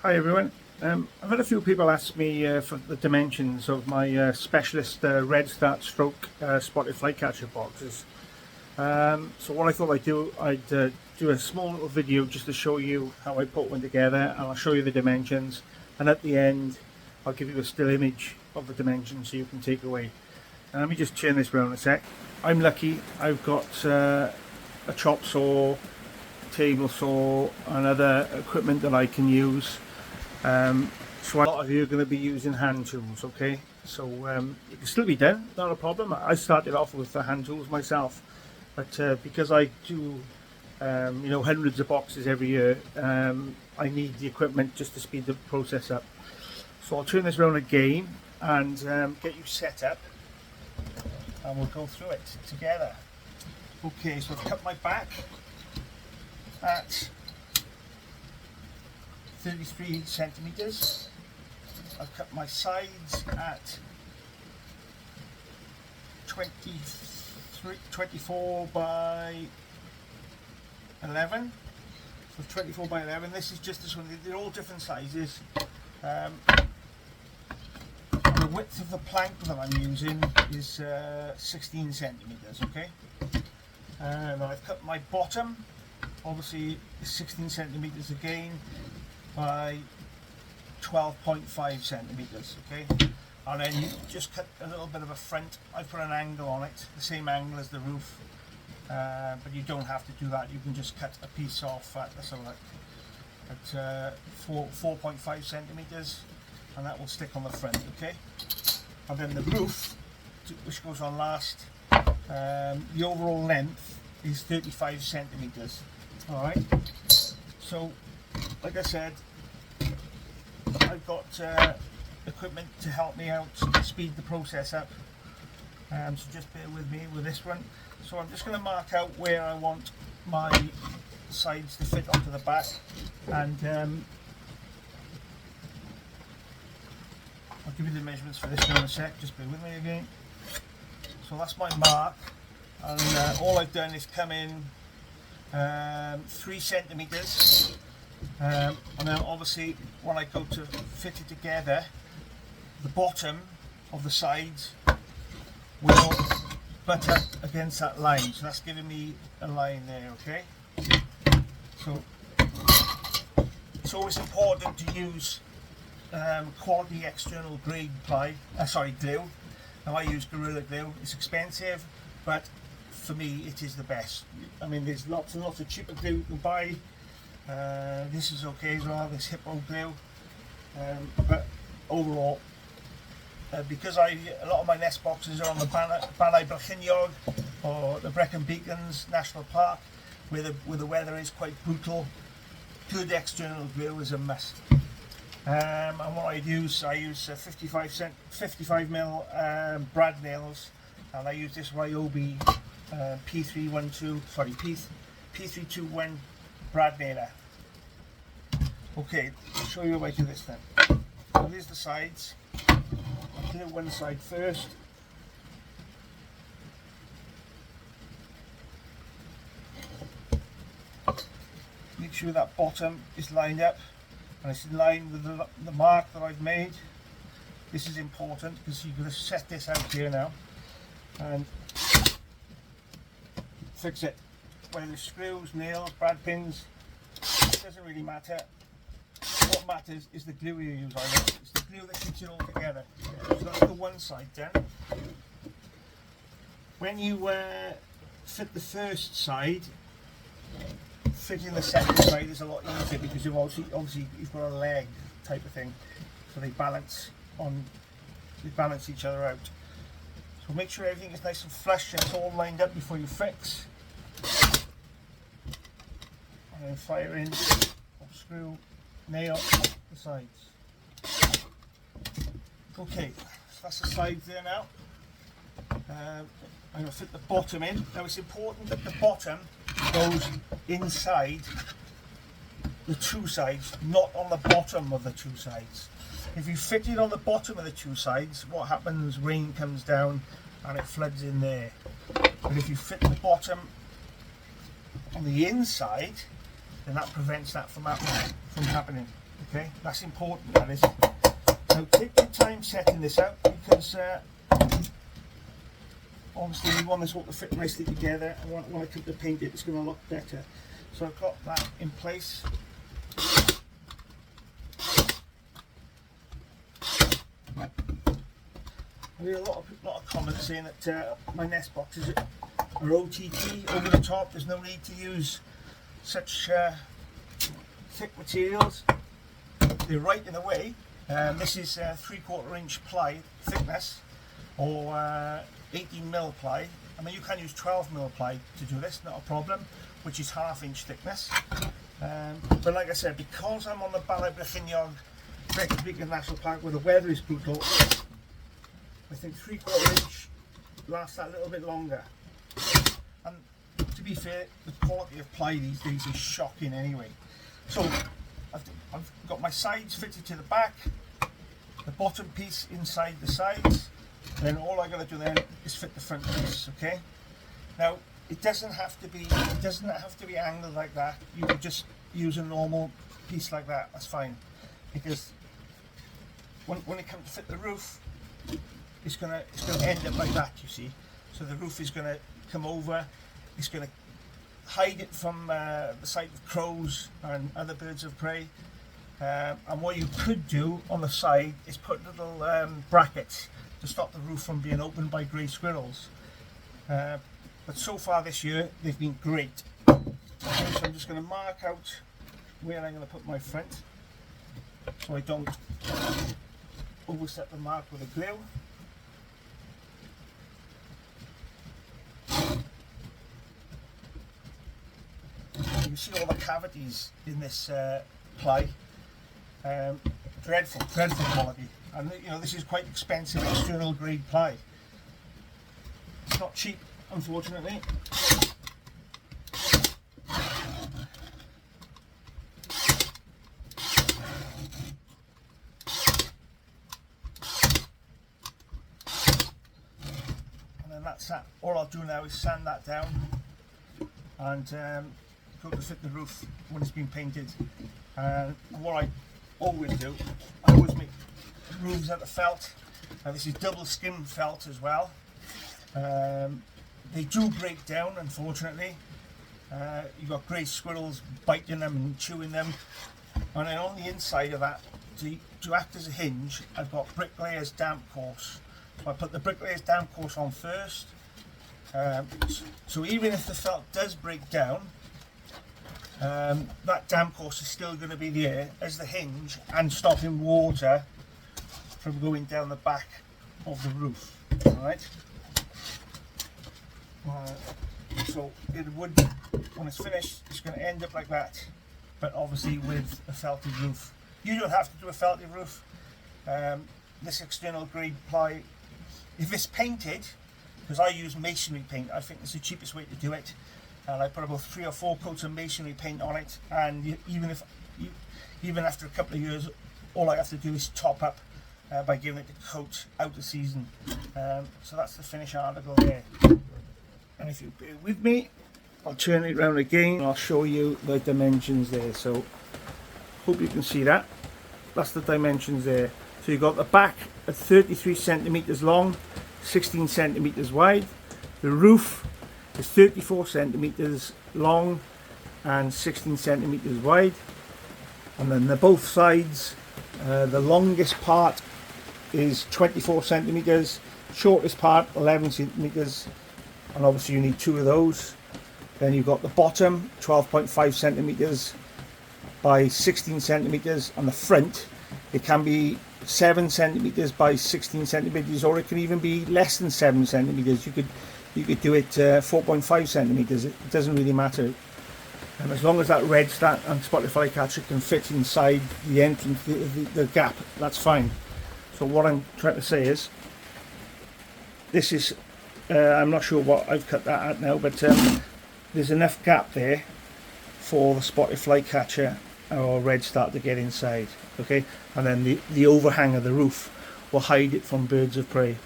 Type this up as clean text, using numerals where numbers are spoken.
Hi everyone. I've had a few people ask me for the dimensions of my specialist Redstart stroke spotted flycatcher boxes. So what I thought I'd do a small little video just to show you how I put one together, and I'll show you the dimensions, and at the end I'll give you a still image of the dimensions so you can take away. And let me just turn this around a sec. I'm lucky, I've got a chop saw, table saw and other equipment that I can use. So a lot of you are going to be using hand tools, okay? So it can still be done, not a problem. I started off with the hand tools myself, but because I do hundreds of boxes every year, I need the equipment just to speed the process up. So I'll turn this around again and get you set up, and we'll go through it together. Okay, so I've cut my back at 33 centimeters. I've cut my sides at 24 by 11. So 24 by 11. This is just this one. They're all different sizes. The width of the plank that I'm using is 16 centimeters. Okay. And I've cut my bottom. Obviously, 16 centimeters again by 12.5 centimeters. Okay, and then you just cut a little bit of a front. I put an angle on it, the same angle as the roof, but you don't have to do that. You can just cut a piece off at 4.5 centimeters, and that will stick on the front. Okay, and then the roof, which goes on last, the overall length is 35 centimeters. All right, so like I said, I've got equipment to help me out, speed the process up, so just bear with me with this one. So I'm just going to mark out where I want my sides to fit onto the back, and I'll give you the measurements for this in a sec, just bear with me again. So that's my mark, and all I've done is come in 3 centimeters. And then obviously when I go to fit it together, the bottom of the sides will butt up against that line, so that's giving me a line there. Okay, so it's always important to use quality external grade glue. Now I use Gorilla Glue. It's expensive, but for me it is the best. I mean, there's lots and lots of cheaper glue you can buy. This is okay as well, this Hippo glue, but overall, because a lot of my nest boxes are on the Banau Brycheiniog or the Brecon Beacons National Park, where the weather is quite brutal, good external glue is a must. And what I use 55mm brad nails, and I use this Ryobi P321 brad nailer. Okay, I'll show you how I do this then. So here's the sides. I'll clear one side first. Make sure that bottom is lined up and it's in line with the mark that I've made. This is important because you're going to set this out here now and fix it. Whether it's screws, nails, brad pins, it doesn't really matter. What matters is the glue you use. It's the glue that keeps it all together. So that's the one side done. When you fit the first side, fitting the second side is a lot easier because obviously you've got a leg type of thing, so they balance each other out. So make sure everything is nice and flush and it's all lined up before you fix. And then fire in, screw, nail the sides. Okay, so that's the sides there now. I'm going to fit the bottom in. Now it's important that the bottom goes inside the two sides, not on the bottom of the two sides. If you fit it on the bottom of the two sides, what happens, rain comes down and it floods in there. But if you fit the bottom on the inside, then that prevents that from happening. Okay, that's important, that is. Now take your time setting this out, because obviously we want this all to fit nicely together, and when I come to paint it, it's going to look better. So I've got that in place. I hear a lot of comments saying that my nest boxes are OTT, over the top. There's no need to use such thick materials. They're right in a way. This is 3/4 inch ply thickness, or 18mm ply. I mean, you can use 12mm ply to do this, not a problem, which is 1/2 inch thickness. But like I said, because I'm on the Bala-Brycheiniog National Park where the weather is brutal, I think 3/4 inch lasts that a little bit longer. And to be fair, the quality of ply these days is shocking anyway. So I've got my sides fitted to the back, the bottom piece inside the sides, then all I got to do then is fit the front piece. Okay. Now it doesn't have to be angled like that. You could just use a normal piece like that. That's fine, because when it comes to fit the roof, it's gonna end up like that, you see. So the roof is gonna come over. It's gonna hide it from the sight of crows and other birds of prey. And what you could do on the side is put little brackets to stop the roof from being opened by grey squirrels. But so far this year, they've been great. Okay, so I'm just going to mark out where I'm going to put my front, so I don't overset the mark with the glue. You see all the cavities in this ply. Dreadful quality, and you know, this is quite expensive external grade ply. It's not cheap, unfortunately. And then that's that. All I'll do now is sand that down and go to fit the roof when it's been painted. And what I always do, I always make roofs out of felt. Now this is double skim felt as well. They do break down, unfortunately. You've got grey squirrels biting them and chewing them. And then on the inside of that, to act as a hinge, I've got Bricklayer's damp course. So I put the Bricklayer's damp course on first. So even if the felt does break down, that damp course is still going to be there as the hinge and stopping water from going down the back of the roof. Alright, so it would, when it's finished, it's going to end up like that, but obviously with a felted roof. You don't have to do a felted roof. This external grade ply, if it's painted, because I use masonry paint, I think it's the cheapest way to do it. And I put about 3 or 4 coats of masonry paint on it, and even after a couple of years, all I have to do is top up by giving it a coat out of season. So that's the finish article there. And if you bear with me, I'll turn it around again and I'll show you the dimensions there. So hope you can see that. That's the dimensions there. So you've got the back at 33 centimeters long, 16 centimeters wide. The roof is 34 centimeters long and 16 centimeters wide. And then both sides, the longest part is 24 centimeters, shortest part 11 centimeters, and obviously you need 2 of those. Then you've got the bottom 12.5 centimeters by 16 centimeters, and the front, it can be 7 centimeters by 16 centimeters, or it can even be less than 7 centimeters. You could do it 4.5 centimeters. It doesn't really matter. And as long as that Redstart and Flycatcher can fit inside the entrance, the gap, that's fine. So what I'm trying to say is, this is, I'm not sure what I've cut that at now, but there's enough gap there for the spotted Flycatcher or Redstart to get inside. Okay, and then the overhang of the roof will hide it from birds of prey.